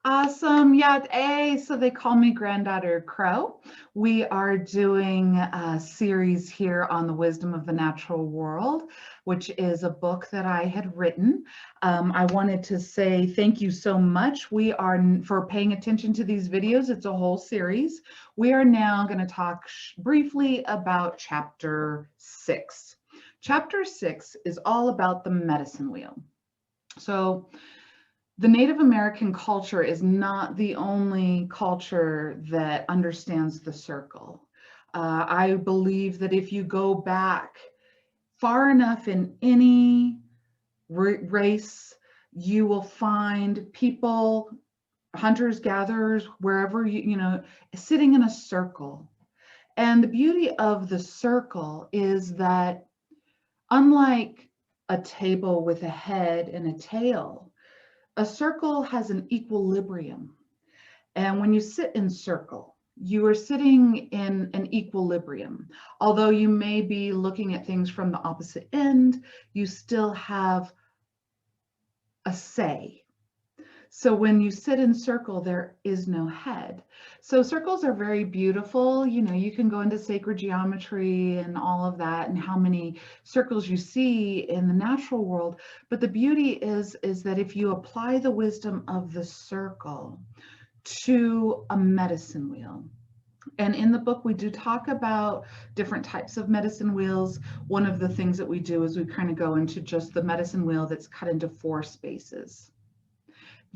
Awesome. Yeah, so they call me Granddaughter Crow. We are doing a series here on the wisdom of the natural world, which is a book that I had written. I wanted to say thank you so much. We are for paying attention to these videos. It's a whole series. We are now going to talk briefly about chapter 6. Chapter 6 is all about the medicine wheel. So the Native American culture is not the only culture that understands the circle. I believe that if you go back far enough in any race, you will find people, hunters, gatherers, wherever, sitting in a circle. And the beauty of the circle is that unlike a table with a head and a tail, a circle has an equilibrium. And when you sit in circle, you are sitting in an equilibrium. Although you may be looking at things from the opposite end, you still have a say. So when you sit in circle, there is no head. So circles are very beautiful. You can go into sacred geometry and all of that and how many circles you see in the natural world. But the beauty is that if you apply the wisdom of the circle to a medicine wheel, and in the book, we do talk about different types of medicine wheels. One of the things that we do is we kind of go into just the medicine wheel that's cut into 4 spaces.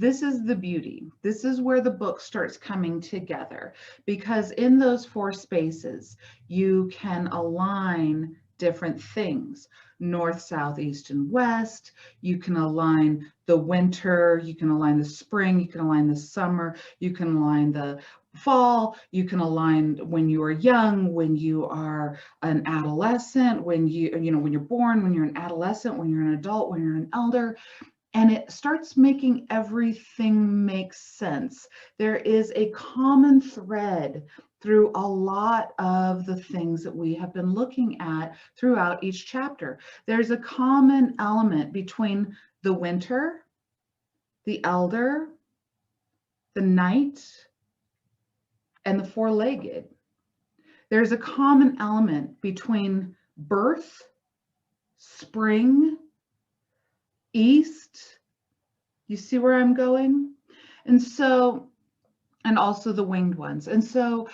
This is the beauty. This is where the book starts coming together, because in those 4 spaces, you can align different things: north, south, east, and west. You can align the winter, you can align the spring, you can align the summer, you can align the fall, you can align when you are young, when you are an adolescent, when you're born, when you're an adolescent, when you're an adult, when you're an elder. And it starts making everything make sense. There is a common thread through a lot of the things that we have been looking at throughout each chapter. There's a common element between the winter, the elder, the knight, and the 4-legged. There's a common element between birth, spring, east. You see where I'm going? And also the winged ones. And so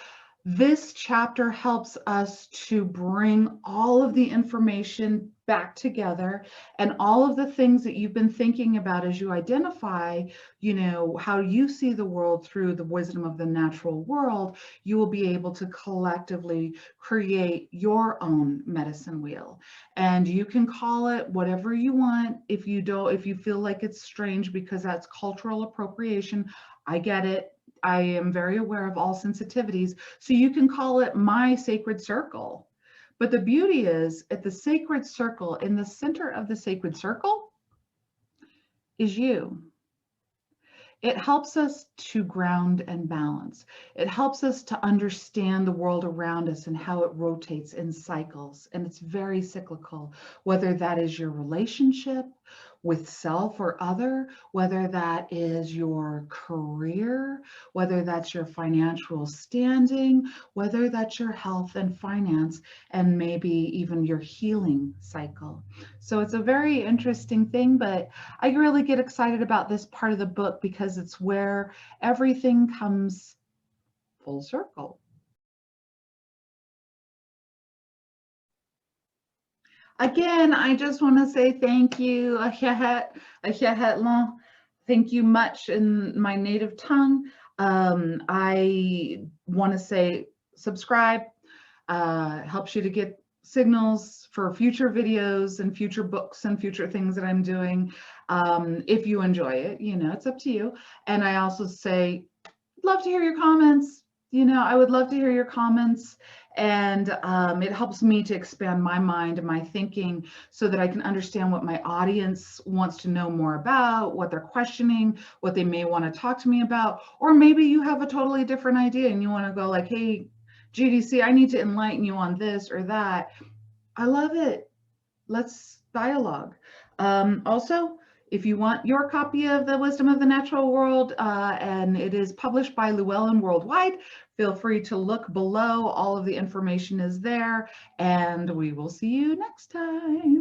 this chapter helps us to bring all of the information back together, and all of the things that you've been thinking about as you identify, how you see the world through the wisdom of the natural world. You will be able to collectively create your own medicine wheel, and you can call it whatever you want. If you feel like it's strange because that's cultural appropriation, I get it. I am very aware of all sensitivities. So you can call it my sacred circle. But the beauty is, at the sacred circle, in the center of the sacred circle, is you. It helps us to ground and balance. It helps us to understand the world around us and how it rotates in cycles. And it's very cyclical, whether that is your relationship with self or other, whether that is your career, whether that's your financial standing, whether that's your health and finance, and maybe even your healing cycle. So it's a very interesting thing, but I really get excited about this part of the book because it's where everything comes full circle. Again, I just want to say thank you, thank you much in my native tongue. I want to say subscribe, helps you to get signals for future videos and future books and future things that I'm doing. If you enjoy it, it's up to you. And I also say, love to hear your comments. I would love to hear your comments. And it helps me to expand my mind and my thinking so that I can understand what my audience wants to know more about, what they're questioning, what they may want to talk to me about. Or maybe you have a totally different idea and you want to go like, hey, GDC, I need to enlighten you on this or that. I love it. Let's dialogue. Also, If you want your copy of The Wisdom of the Natural World, and it is published by Llewellyn Worldwide, feel free to look below. All of the information is there, and we will see you next time.